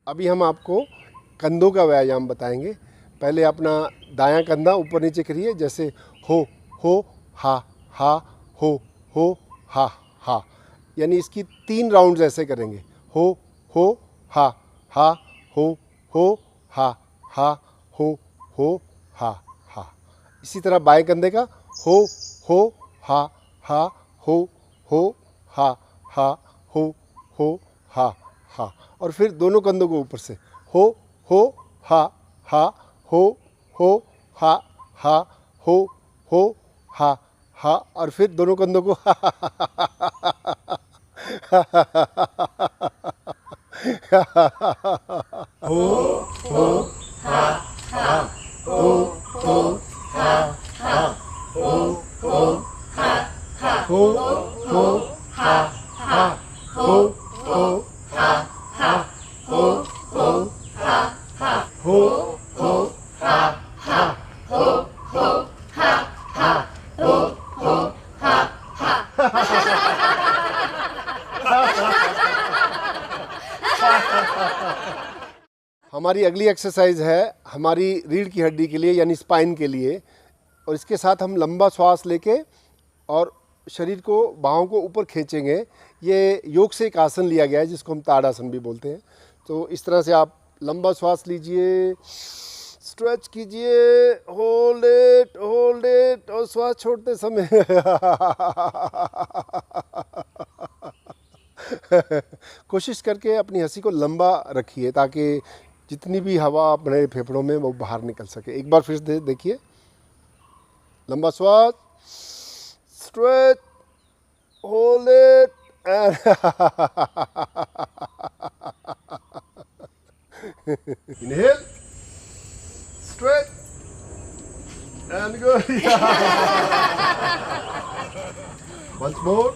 अभी हम आपको कंधों का व्यायाम बताएंगे। पहले अपना दायां कंधा ऊपर नीचे करिए, जैसे हो हा हो हा हा, यानी इसकी 3 राउंड्स ऐसे करेंगे। हो हा हो हा हो हा हा। इसी तरह बाएं कंधे का हो हा हो हा हो हा हा। और फिर दोनों कंधों को ऊपर से हो हा हो हा हो हा। और फिर दोनों कंधों को हमारी अगली एक्सरसाइज है हमारी रीढ़ की हड्डी के लिए, यानी स्पाइन के लिए। और इसके साथ हम लंबा श्वास लेके और शरीर को, बाहों को ऊपर खींचेंगे। ये योग से एक आसन लिया गया है जिसको हम ताड़ासन भी बोलते हैं। तो इस तरह से आप लंबा श्वास लीजिए, स्ट्रेच कीजिए, होल्ड इट और श्वास छोड़ते समय कोशिश करके अपनी हंसी को लंबा रखिए ताकि जितनी भी हवा अपने फेफड़ों में वो बाहर निकल सके। एक बार फिर देखिए, लंबा श्वास, stretch, hold it and inhale, stretch and go. Once more,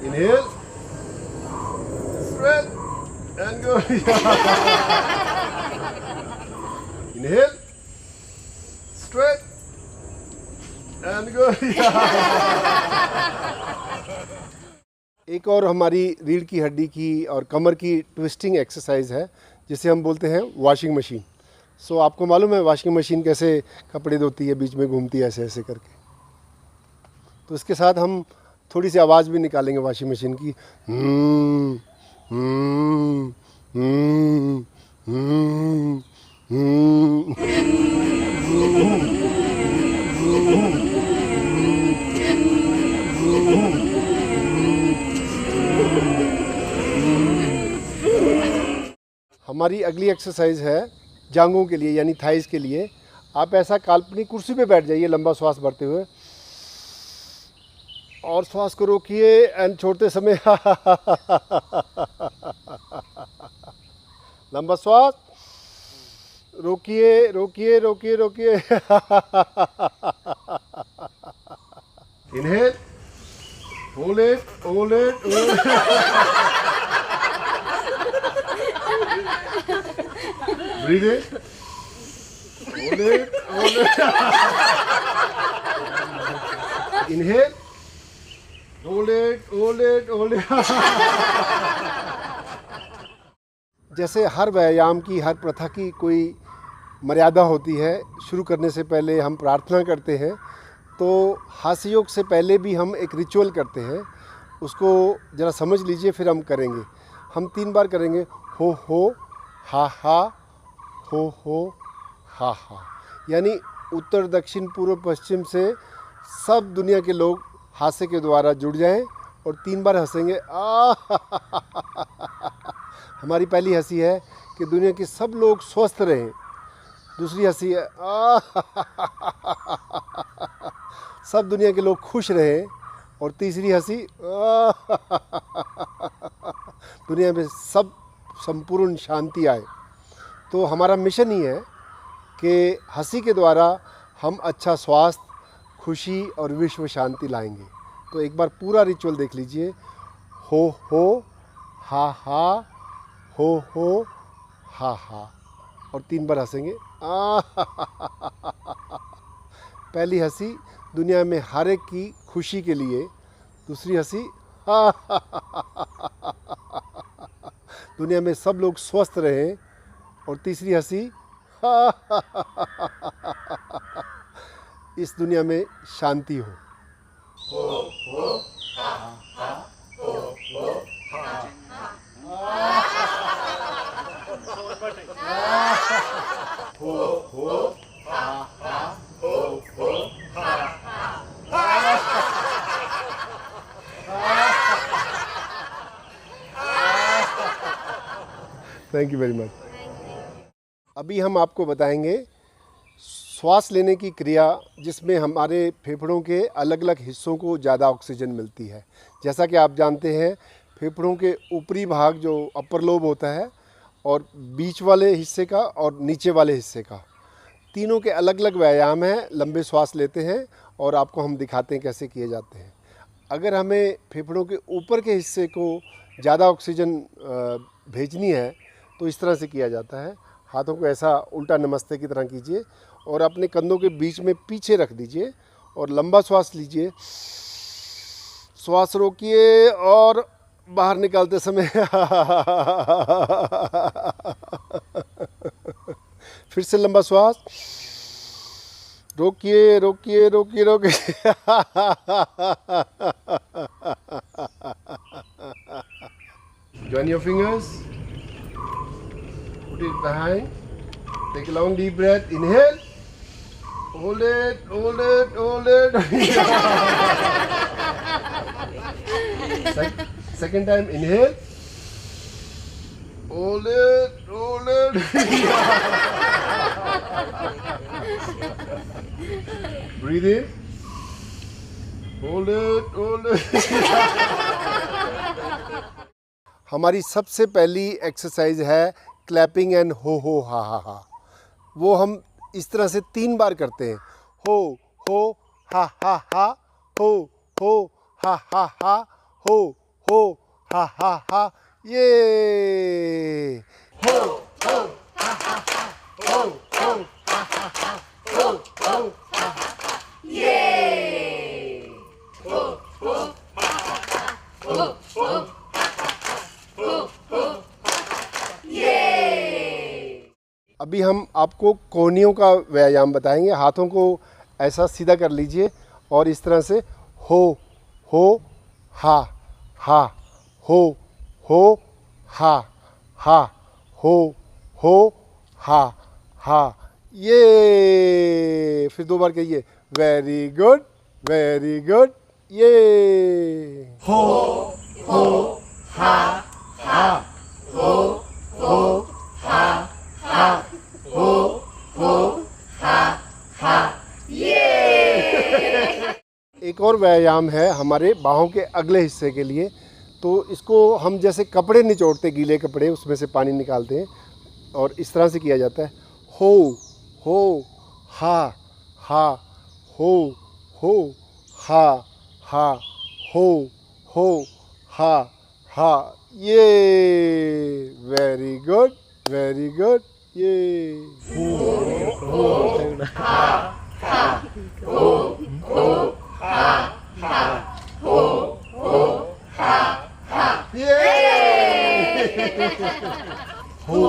inhale, stretch and go. Inhale, stretch and go. एक और हमारी रीढ़ की हड्डी की और कमर की ट्विस्टिंग एक्सरसाइज है जिसे हम बोलते हैं वॉशिंग मशीन। सो आपको मालूम है वॉशिंग मशीन कैसे कपड़े धोती है, बीच में घूमती है ऐसे ऐसे करके। तो इसके साथ हम थोड़ी सी आवाज़ भी निकालेंगे वॉशिंग मशीन की। हमारी अगली एक्सरसाइज है जांघों के लिए, यानी थाइस के लिए। आप ऐसा काल्पनिक कुर्सी पे बैठ जाइए लंबा श्वास भरते हुए और श्वास को रोकिए एंड छोड़ते समय लंबा श्वास, रोकिए रोकिए रोकिए रोकिए। Inhale, hold it hold it breathe in, hold it hold it. Inhale, hold it hold it hold it. जैसे हर व्यायाम की, हर प्रथा की कोई मर्यादा होती है। शुरू करने से पहले हम प्रार्थना करते हैं, तो हास्य योग से पहले भी हम एक रिचुअल करते हैं। उसको ज़रा समझ लीजिए, फिर हम करेंगे। हम 3 बार करेंगे, हो हा हो हा हा। यानी उत्तर दक्षिण पूर्व पश्चिम से सब दुनिया के लोग हास्य के द्वारा जुड़ जाएं और 3 बार हंसेंगे। हमारी पहली हंसी है कि दुनिया के सब लोग स्वस्थ रहें। दूसरी हंसी है सब दुनिया के लोग खुश रहें। और तीसरी हंसी दुनिया में सब संपूर्ण शांति आए। तो हमारा मिशन ही है कि हंसी के द्वारा हम अच्छा स्वास्थ्य, खुशी और विश्व शांति लाएंगे। तो एक बार पूरा रिचुअल देख लीजिए। हो हा हो हा और 3 बार हंसेंगे। पहली हंसी दुनिया में हर एक की खुशी के लिए, दूसरी हंसी दुनिया में सब लोग स्वस्थ रहें और तीसरी हंसी इस दुनिया में शांति हो। Thank you very much. अभी हम आपको बताएंगे श्वास लेने की क्रिया, जिसमें हमारे फेफड़ों के अलग अलग हिस्सों को ज़्यादा ऑक्सीजन मिलती है। जैसा कि आप जानते हैं, फेफड़ों के ऊपरी भाग जो अपर लोब होता है, और बीच वाले हिस्से का और नीचे वाले हिस्से का, तीनों के अलग अलग व्यायाम हैं। लंबे श्वास लेते हैं और आपको हम दिखाते हैं कैसे किए जाते हैं। अगर हमें फेफड़ों के ऊपर के हिस्से को ज़्यादा ऑक्सीजन भेजनी है तो इस तरह से किया जाता है। हाथों को ऐसा उल्टा नमस्ते की तरह कीजिए और अपने कंधों के बीच में पीछे रख दीजिए और लंबा श्वास लीजिए। श्वास रोकिए और बाहर निकालते समय फिर से लंबा श्वास, रोकिए रोकिए रोकिए रोकिए। Join your fingers, put it behind, take a long deep breath, inhale, hold it, hold it, hold it. Second time, inhale, hold it, hold it. Breathe in, hold it, hold it. हमारी सबसे पहली exercise है clapping and हो हा हा हा। वो हम इस तरह से 3 बार करते हैं। हो हा हा हा, हो हा हा हा, हो हा हा हा। ये हो हा हा हा, हो हा हा हा, हो हा हा, ये हो हा हा हा, हो अभी हम आपको कोहनियों का व्यायाम बताएंगे। हाथों को ऐसा सीधा कर लीजिए और इस तरह से हो हा हा, हो हा हा, हो हा हा। ये फिर 2 बार कहिए, वेरी गुड वेरी गुड। ये हो हा हा, हो हा हा, हो हा हा। ये एक और व्यायाम है हमारे बाहों के अगले हिस्से के लिए। तो इसको हम जैसे कपड़े निचोड़ते, गीले कपड़े, उसमें से पानी निकालते हैं और इस तरह से किया जाता है। हो हा हा, हो हा हा, हो हा हा। ये वेरी गुड वेरी गुड। ये हो हा हा, हो हा हा, हो हा हा। ये हो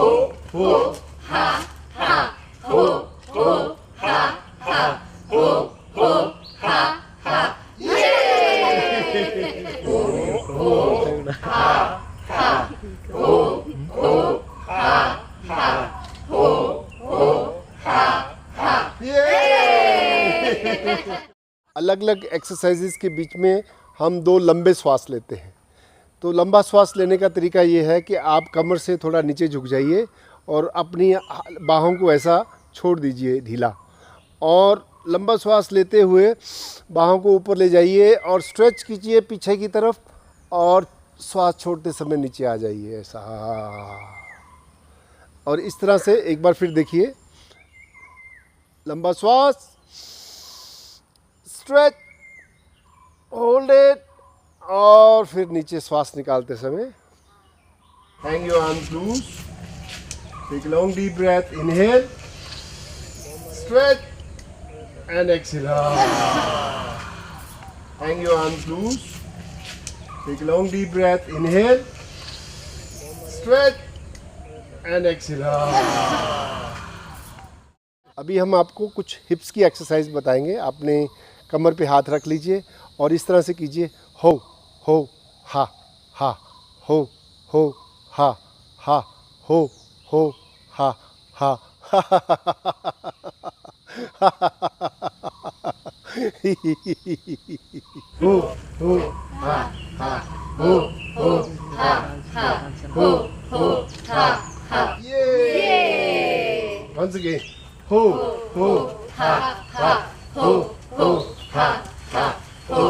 हा हा, हो हा हा, हो हा हा। ये हो हा हा, हो हा हा, हो हा हा। ये अलग अलग एक्सरसाइजेस के बीच में हम 2 लंबे श्वास लेते हैं। तो लंबा श्वास लेने का तरीका ये है कि आप कमर से थोड़ा नीचे झुक जाइए और अपनी बाहों को ऐसा छोड़ दीजिए ढीला, और लंबा श्वास लेते हुए बाहों को ऊपर ले जाइए और स्ट्रेच कीजिए पीछे की तरफ, और श्वास छोड़ते समय नीचे आ जाइए ऐसा। और इस तरह से एक बार फिर देखिए, लंबा श्वास, स्ट्रेच, होल्ड इट, और फिर नीचे श्वास निकालते समय hang your arms loose, take long deep breath, inhale, stretch and exhale. Hang your arms loose, take long deep breath, inhale, stretch and exhale. अभी हम आपको कुछ हिप्स की एक्सरसाइज बताएंगे। आपने कमर पे हाथ रख लीजिए और इस तरह से कीजिए, हो हा हा, हो हा हा, हो हा हा। हो हा हा, हो हा हा, हो हा हा। Yay! Once again, ho ha ha, ho ha ha, ho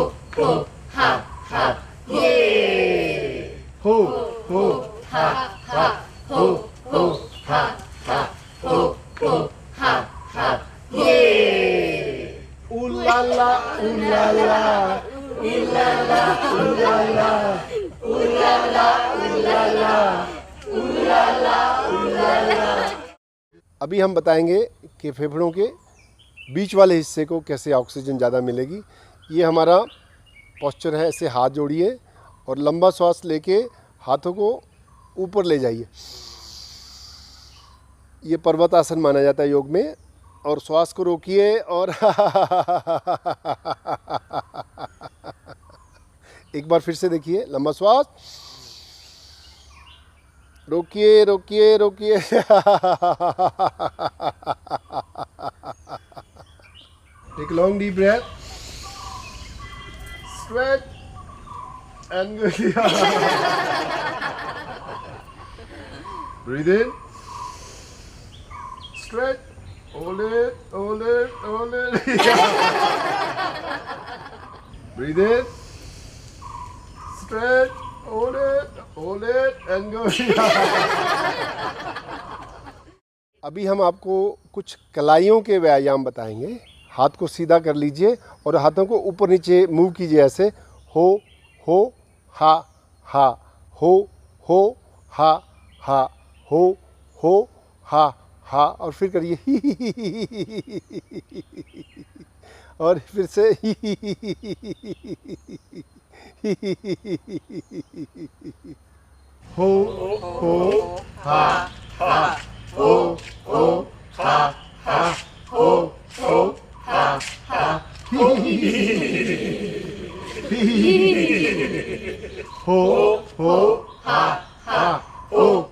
ha ha. Yay! Ho ha ha, ho ha ha, ho ha ha. Yay! Ooh la la, ooh la la, ooh la la, ooh la la, ooh la la, ooh la la, ooh la la, ooh la la. अभी हम बताएंगे कि फेफड़ों के बीच वाले हिस्से को कैसे ऑक्सीजन ज़्यादा मिलेगी। ये हमारा पोस्चर है, ऐसे हाथ जोड़िए और लंबा श्वास लेके हाथों को ऊपर ले जाइए। ये पर्वत आसन माना जाता है योग में। और श्वास को रोकिए और एक बार फिर से देखिए, लंबा श्वास, रोकिए रोकिए रोकिए। Take long deep breath, stretch and breathe in, stretch, hold it, hold it, hold it. Breathe in, stretch, hold it and go. अभी हम आपको कुछ कलाइयों के व्यायाम बताएंगे। हाथ को सीधा कर लीजिए और हाथों को ऊपर नीचे मूव कीजिए, ऐसे हो हा हा, हो हा हा, हो हा हा, और फिर करिए और फिर से हो हा हा, हो हा हा, हो हा हा, हो हा हा, हो हा हा, हो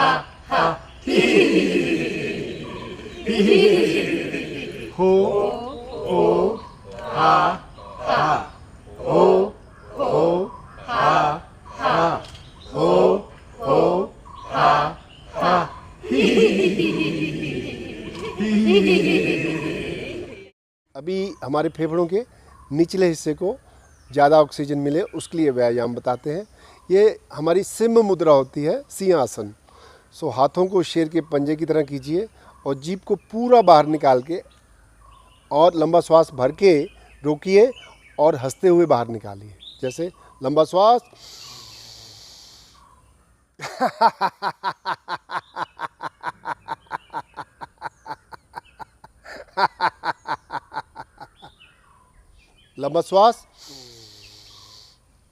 हा हा, हो हा हा, हो हा हा, हो हा हा। अभी हमारे फेफड़ों के निचले हिस्से को ज़्यादा ऑक्सीजन मिले उसके लिए व्यायाम बताते हैं। ये हमारी सिंह मुद्रा होती है, सिंहासन। सो हाथों को शेर के पंजे की तरह कीजिए और जीभ को पूरा बाहर निकाल के और लंबा श्वास भर के रोकिए और हंसते हुए बाहर निकालिए। जैसे लंबा श्वास लंबा श्वास,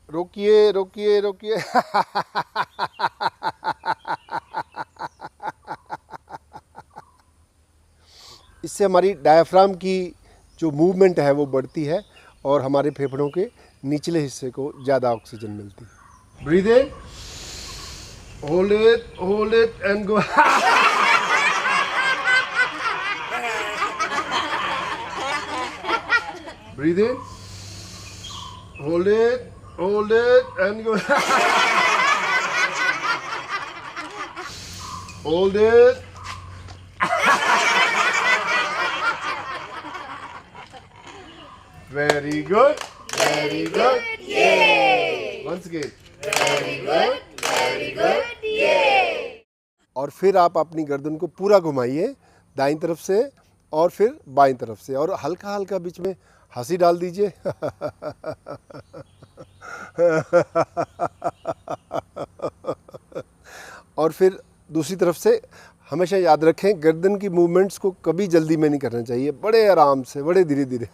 रोकिए रोकिए रोकिए। इससे हमारी डायफ्राम की जो मूवमेंट है वो बढ़ती है और हमारे फेफड़ों के निचले हिस्से को ज़्यादा ऑक्सीजन मिलती है। Breathe in, hold it and go. Breathe in, hold it and go. Hold it, very good, very good. Yay! Once again. Very good, yay! और फिर आप अपनी गर्दन को पूरा घुमाइए दाईं तरफ से और फिर बाईं तरफ से और हल्का हल्का बीच में हंसी डाल दीजिए। और फिर दूसरी तरफ से हमेशा याद रखें, गर्दन की मूवमेंट्स को कभी जल्दी में नहीं करना चाहिए, बड़े आराम से, बड़े धीरे धीरे।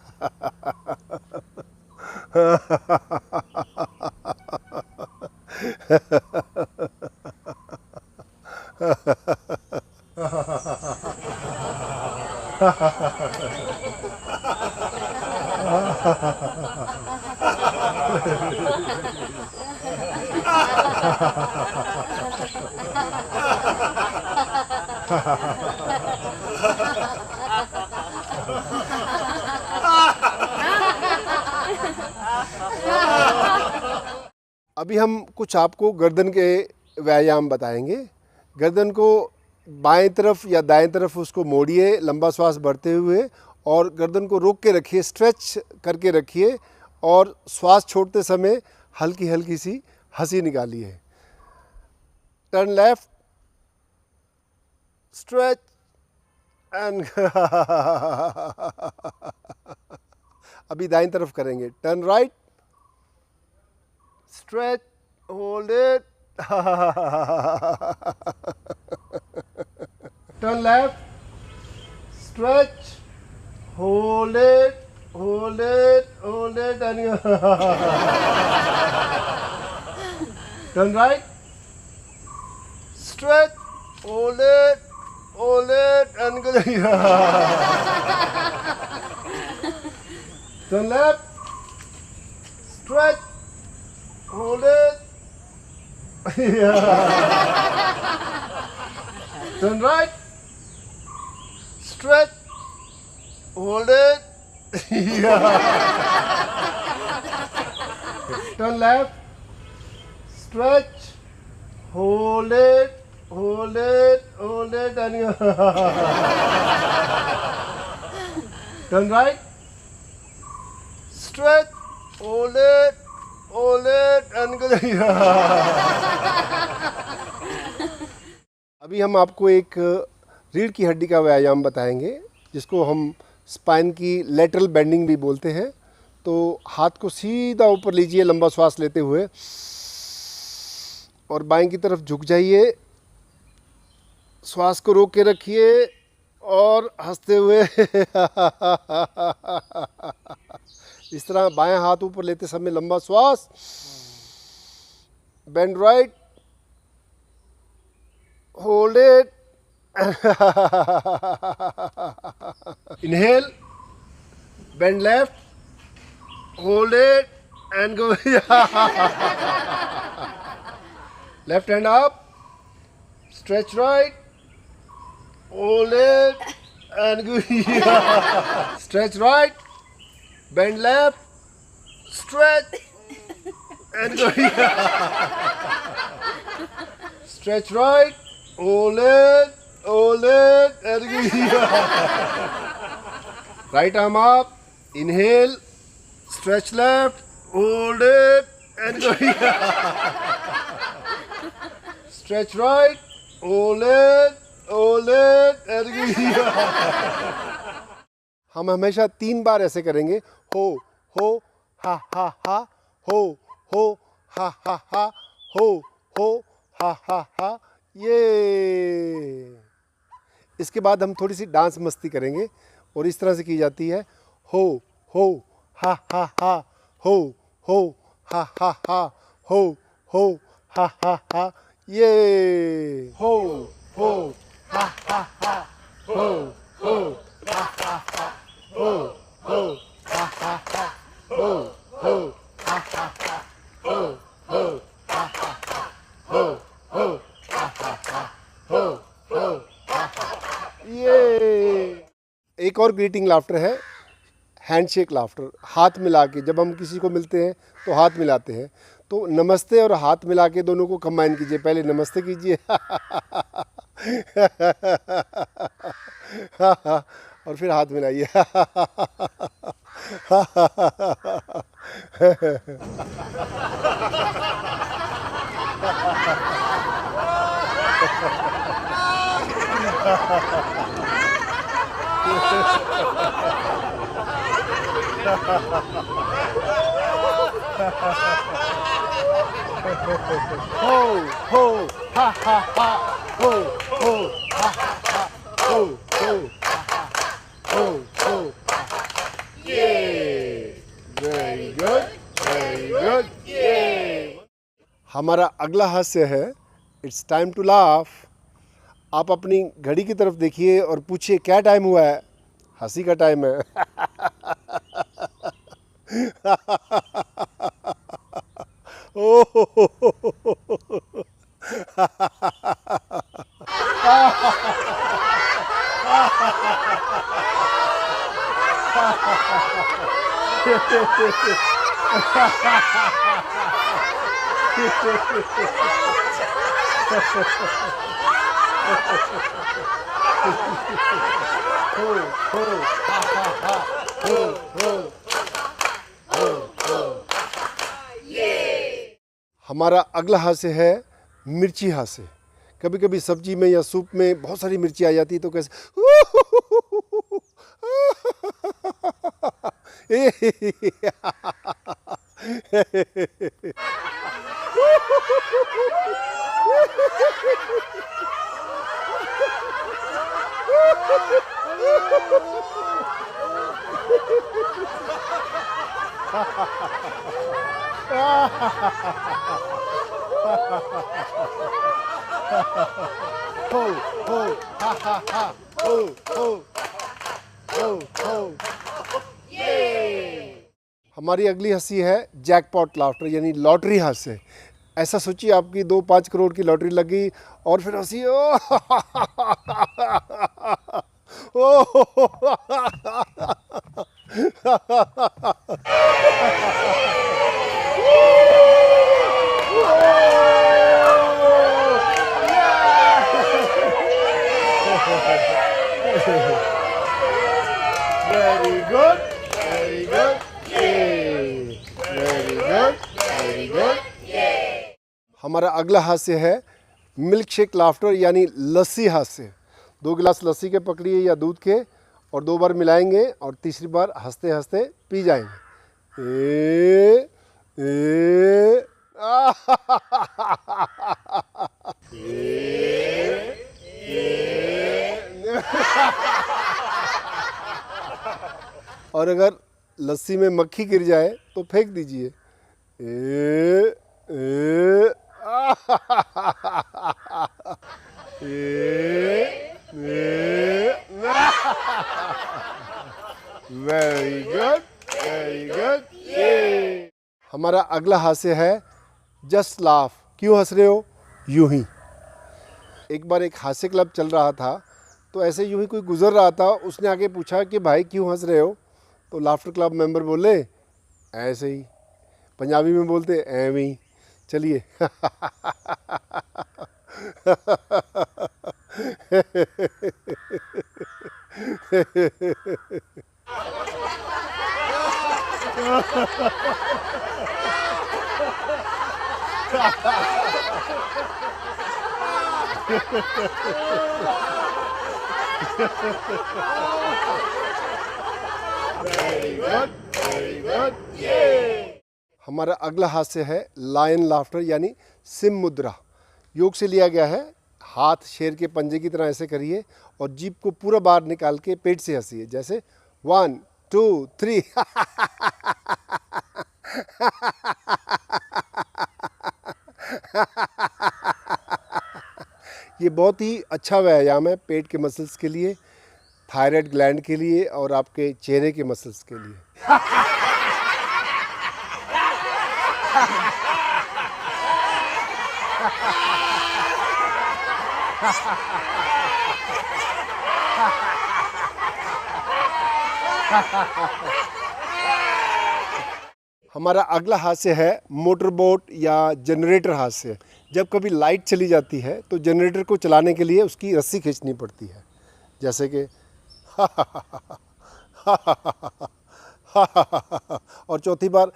अभी हम कुछ आपको गर्दन के व्यायाम बताएंगे। गर्दन को बाएं तरफ या दाएं तरफ उसको मोड़िए लंबा श्वास भरते हुए, और गर्दन को रोक के रखिए, स्ट्रेच करके रखिए, और श्वास छोड़ते समय हल्की हल्की सी हंसी निकालिए। टर्न लेफ्ट, स्ट्रेच एंड अभी दाएं तरफ करेंगे। Turn right, stretch, hold it. Turn left, stretch, hold it, hold it, hold it, and you turn right, stretch, hold it, and go. Turn left, stretch, hold it. Turn right, stretch, hold it. Turn left, stretch, hold it, and you turn right, stretch, hold it, and go. अभी हम आपको एक रीढ़ की हड्डी का व्यायाम बताएंगे, जिसको हम स्पाइन की लेटरल बेंडिंग भी बोलते हैं। तो हाथ को सीधा ऊपर लीजिए लंबा श्वास लेते हुए, और बाएं की तरफ झुक जाइए, श्वास को रोक के रखिए और हंसते हुए इस तरह बाएं हाथ ऊपर लेते समय लंबा श्वास। Bend right, hold it, inhale, bend left, hold it and go. Left hand up, stretch right, hold it and go. Stretch right, bend left, stretch and go. Stretch right, hold it and go. Right arm up, inhale, stretch left, hold it and go. Stretch right, hold it and go. हम हमेशा 3 बार ऐसे करेंगे। हो हा हा हा, हो हा हा हा, हो हा हा हा। ये इसके बाद हम थोड़ी सी डांस मस्ती करेंगे, और इस तरह से की जाती है। हो हा हा हा, हो हा हा हा, हो हा हा हा। ये हो ha ha ha, ho ha ha ha, ho ha ha ha, ho ha ha ha, ho ha ha ha, ho ha ha ha, ho ha ha ha। ये एक और ग्रीटिंग लाफ्टर है, हैंडशेक लाफ्टर। हाथ मिला के जब हम किसी को मिलते हैं तो हाथ मिलाते हैं। तो नमस्ते और हाथ मिला के दोनों को कंबाइन कीजिए। पहले नमस्ते कीजिए और फिर हाथ मिलाइए। हो हा हा हा, हो हा हा हा, हो हा हा, हो ये वेरी गुड ये। हमारा अगला हास्य है, इट्स टाइम टू लाफ। आप अपनी घड़ी की तरफ देखिए और पूछिए क्या टाइम हुआ है, हंसी का टाइम है। हमारा अगला हास्य है मिर्ची हास्य। कभी कभी सब्जी में या सूप में बहुत सारी मिर्ची आ जाती है तो कैसे हो हो हा हा हा हो हो हो हो। हमारी अगली हंसी है जैकपॉट लाफ्टर यानी लॉटरी हास्य। ऐसा सोचिए आपकी 2-5 करोड़ की लॉटरी लग गई और फिर हंसी very good very good very good very good. हमारा अगला हास्य है मिल्क शेक लाफ्टर यानी लस्सी हास्य। 2 गिलास लस्सी के पकड़िए या दूध के और 2 बार मिलाएंगे और तीसरी बार हंसते हंसते पी जाएंगे। और अगर लस्सी में मक्खी गिर जाए तो फेंक दीजिए। Very good very good. हमारा अगला हास्य है जस्ट लाफ। क्यों हंस रहे हो? यूं ही। एक बार एक हास्य क्लब चल रहा था तो ऐसे यूं ही कोई गुजर रहा था, उसने आके पूछा कि भाई क्यों हंस रहे हो? तो लाफ्टर क्लब मेंबर बोले ऐसे ही। पंजाबी में बोलते एवं ही। चलिए। Very good very good. हमारा अगला हास्य है लायन लाफ्टर यानी सिम मुद्रा। योग से लिया गया है। हाथ शेर के पंजे की तरह ऐसे करिए और जीभ को पूरा बाहर निकाल के पेट से हंसिए, जैसे 1 2 3। ये बहुत ही अच्छा व्यायाम है पेट के मसल्स के लिए, थायराइड ग्लैंड के लिए और आपके चेहरे के मसल्स के लिए। हमारा अगला हास्य है मोटर बोट या जनरेटर हास्य। जब कभी लाइट चली जाती है तो जनरेटर को चलाने के लिए उसकी रस्सी खींचनी पड़ती है, जैसे कि और चौथी बार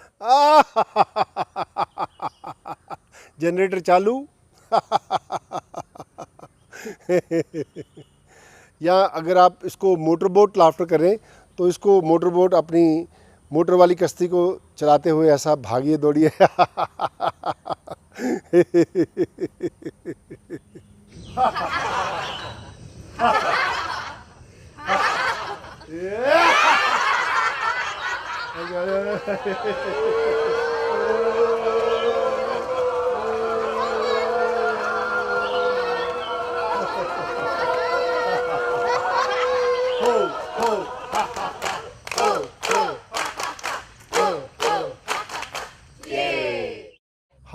जनरेटर चालू। या अगर आप इसको मोटर बोट लाफ्टर करें तो इसको मोटर बोट अपनी मोटर वाली कश्ती को चलाते हुए ऐसा भागिए दौड़िए।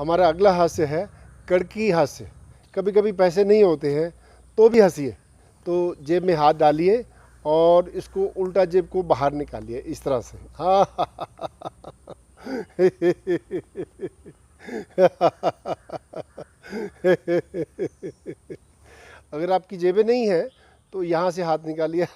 हमारा अगला हास्य है कड़की हास्य। कभी कभी पैसे नहीं होते हैं तो भी हंसिए। तो जेब में हाथ डालिए और इसको उल्टा जेब को बाहर निकालिए इस तरह से। हाँ अगर आपकी जेबें नहीं है तो यहाँ से हाथ निकालिए।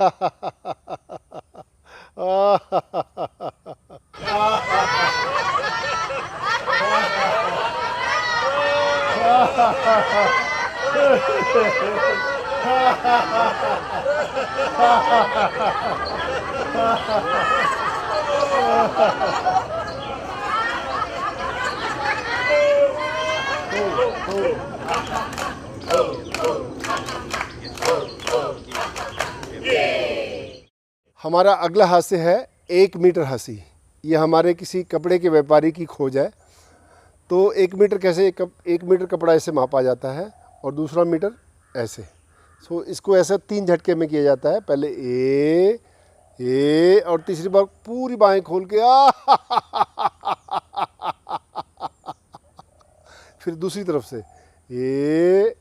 हमारा अगला हास्य है 1 मीटर हंसी। ये हमारे किसी कपड़े के व्यापारी की खोज है। तो 1 मीटर कैसे, 1 मीटर कपड़ा ऐसे मापा जाता है और दूसरा मीटर ऐसे। सो इसको ऐसा 3 झटके में किया जाता है। पहले ए और तीसरी बार पूरी बाहें खोल के फिर दूसरी तरफ से ए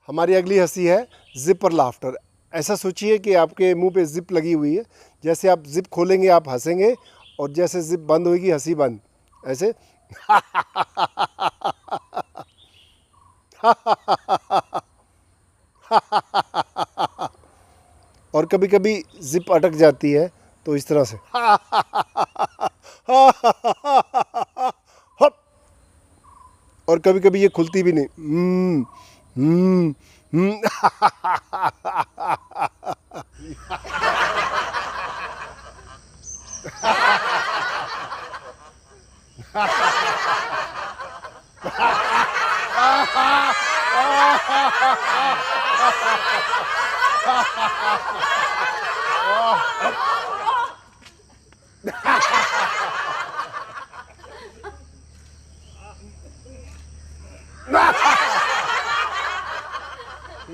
हमारी अगली हंसी है जिपर लाफ्टर। ऐसा सोचिए कि आपके मुंह पे जिप लगी हुई है। जैसे आप जिप खोलेंगे आप हंसेंगे और जैसे जिप बंद होगी हंसी बंद, ऐसे। और कभी कभी जिप अटक जाती है तो इस तरह से। और कभी कभी ये खुलती भी नहीं।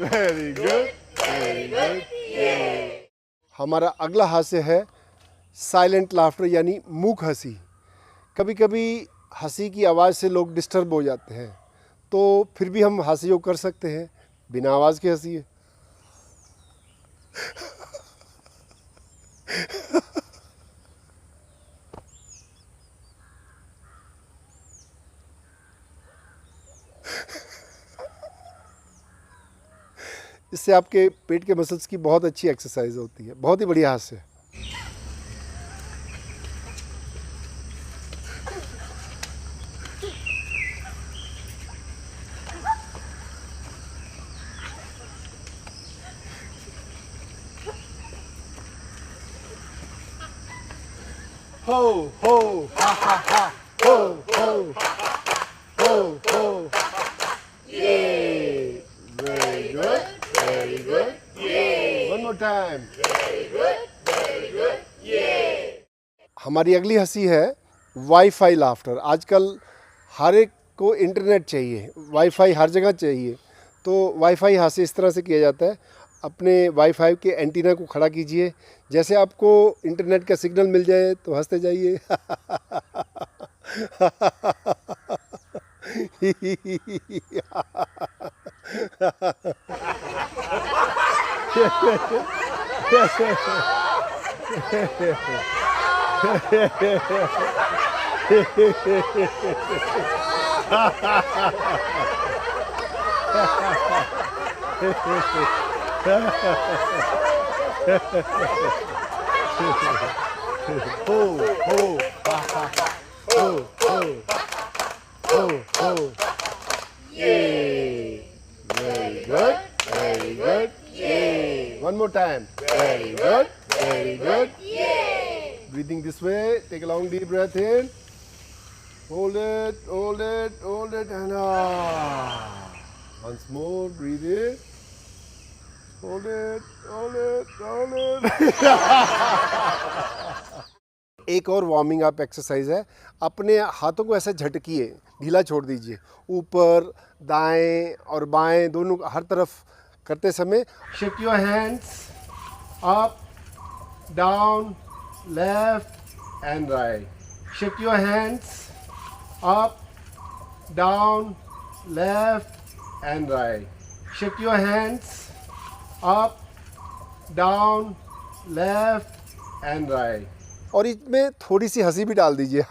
Very good, very good. हमारा अगला हास्य है साइलेंट लाफ्टर यानी मूक हंसी। कभी कभी हंसी की आवाज़ से लोग डिस्टर्ब हो जाते हैं तो फिर भी हम हंसी कर सकते हैं, बिना आवाज़ के हंसी। इससे आपके पेट के मसल्स की बहुत अच्छी एक्सरसाइज होती है। बहुत ही बढ़िया हास्य है। हो हो हा हा हा, हो हो हो हो। ये very good, very good. One more time. Very good, very good. ये हमारी अगली हंसी है वाईफाई लाफ्टर। आजकल हर एक को इंटरनेट चाहिए, वाईफाई हर जगह चाहिए। तो वाईफाई हास्य इस तरह से किया जाता है। अपने वाईफाई के एंटीना को खड़ा कीजिए, जैसे आपको इंटरनेट का सिग्नल मिल जाए तो हंसते जाइए। हो हो हा हा हा, हो हो हो हो। ये वेरी गुड, वेरी गुड। ये one more time. Very good, very good. Breathing this way, take a long deep breath in. Hold it, hold it, hold it, and once more, breathe in. Hold it, hold it, hold it. एक और warming up exercise है, अपने हाथों को ऐसे झटकिए, ढीला छोड़ दीजिए, ऊपर दाएं और बाएं दोनों हर तरफ करते समय shake your hands up down left and right, shake your hands up down left and right, shake your hands up down left and right. और इसमें थोड़ी सी हंसी भी डाल दीजिए।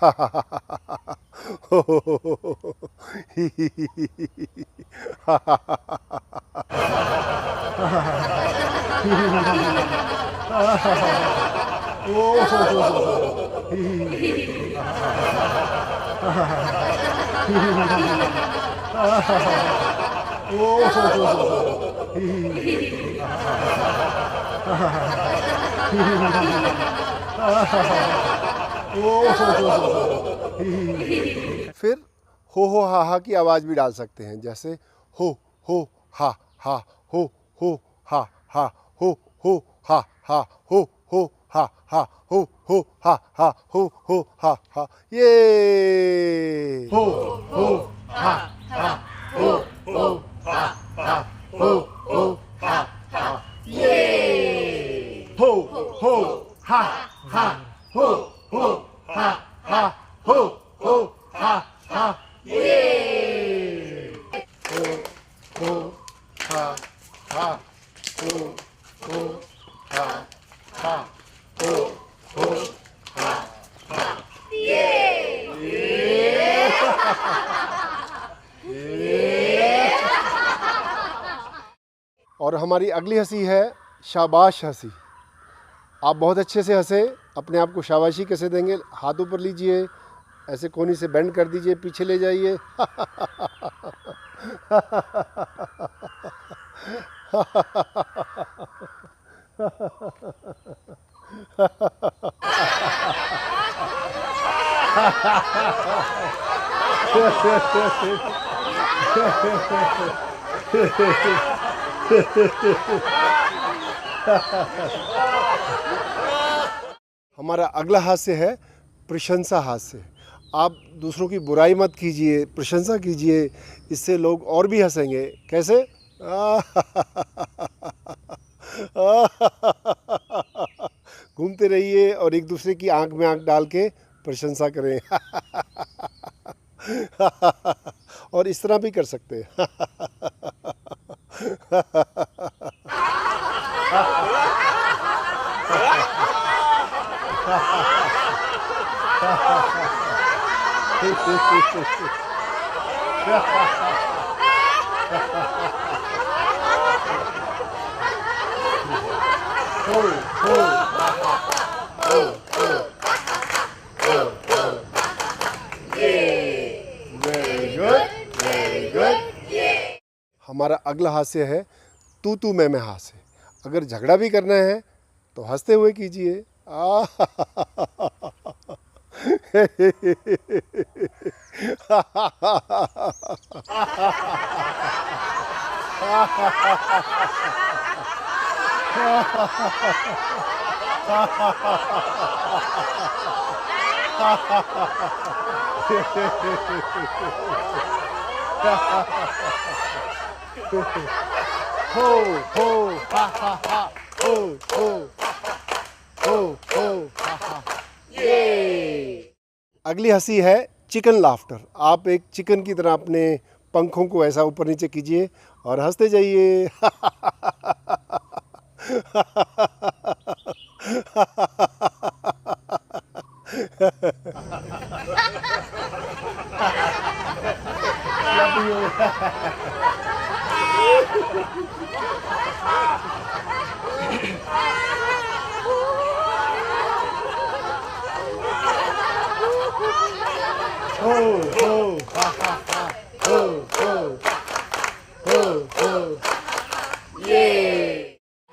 फिर हो हा की आवाज़ भी डाल सकते हैं, जैसे हो हा हा हो हा हा हो हा हा हो हा हा हो हा हा हो हा हा। ये हो हा हा हो हा हा हो हा हा। ये हो हा हा हो हा हा हो हा हा। ये हो हा हा हो हा हा हो हा हा। ये और हमारी अगली हंसी है शाबाश हंसी। आप बहुत अच्छे से हंसे, अपने आप को शाबाशी कैसे देंगे, हाथ ऊपर लीजिए, ऐसे कोनी से बेंड कर दीजिए, पीछे ले जाइए। हमारा अगला हास्य है प्रशंसा हास्य। आप दूसरों की बुराई मत कीजिए, प्रशंसा कीजिए, इससे लोग और भी हंसेंगे। कैसे? घूमते रहिए और एक दूसरे की आंख में आंख डाल के प्रशंसा करें। और इस तरह भी कर सकते हैं। हमारा अगला हास्य है तू मैं हास्य। अगर झगड़ा भी करना है तो हंसते हुए कीजिए। हो हा हा हा हो हा हा। ये अगली हंसी है चिकन लाफ्टर। आप एक चिकन की तरह अपने पंखों को ऐसा ऊपर नीचे कीजिए और हंसते जाइए।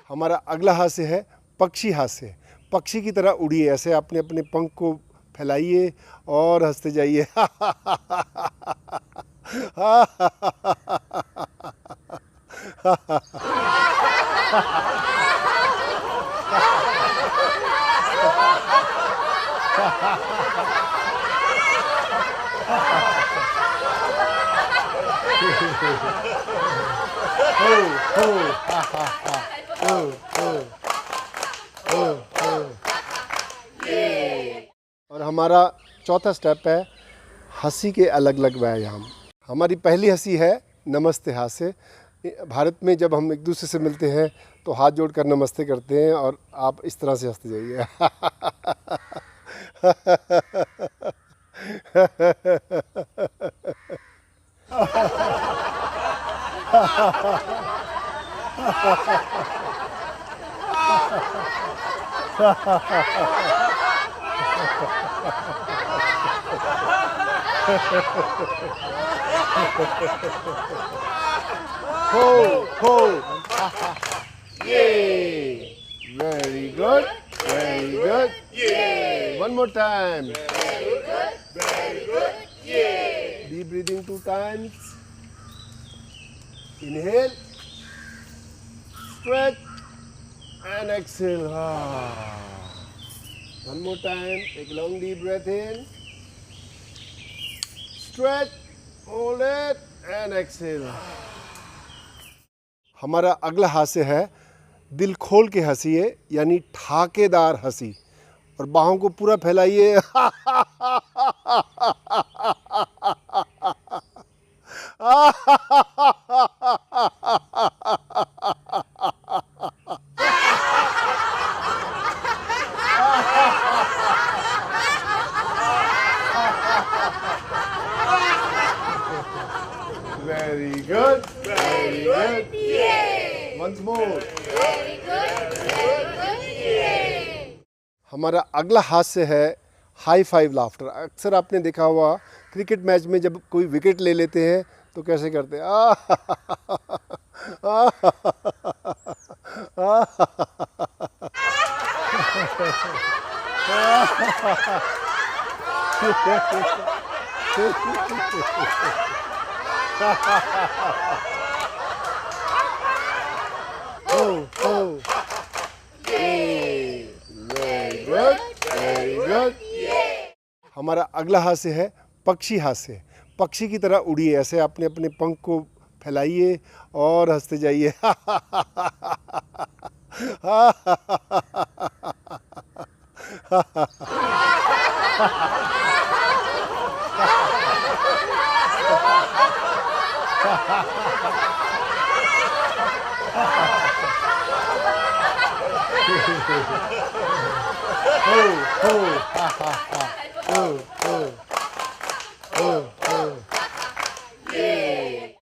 हमारा अगला हास्य है पक्षी हास्य। पक्षी की तरह उड़िए, ऐसे अपने अपने पंख को फैलाइए और हंसते जाइए। और हमारा चौथा स्टेप है हंसी के अलग अलग व्यायाम। हमारी पहली हंसी है नमस्ते हास्य। भारत में जब हम एक दूसरे से मिलते हैं तो हाथ जोड़कर नमस्ते करते हैं और आप इस तरह से हंसते जाइए। Ho, ho, ha, ha, yay! Very good, very good, yay! One more time. Very good, yay! Deep breathing 2 times. Inhale, stretch, and exhale. One more time. Take a long deep breath in. Stretch, hold it, and exhale. हमारा अगला हास्य है दिल खोल के हंसिए, यानी ठाकेदार हंसी, और बाहों को पूरा फैलाइए। Very good, very good. Yay! Once more. Very good, yay! हमारा अगला हास्य है हाई फाइव लाफ्टर। अक्सर आपने देखा होगा क्रिकेट मैच में जब कोई विकेट ले लेते हैं तो कैसे करते हैं। हमारा अगला हास्य है पक्षी हास्य। पक्षी की तरह उड़िए, ऐसे आपने अपने पंख को फैलाइए और हंसते जाइए। Oh, oh, ha, ha, ha. Oh.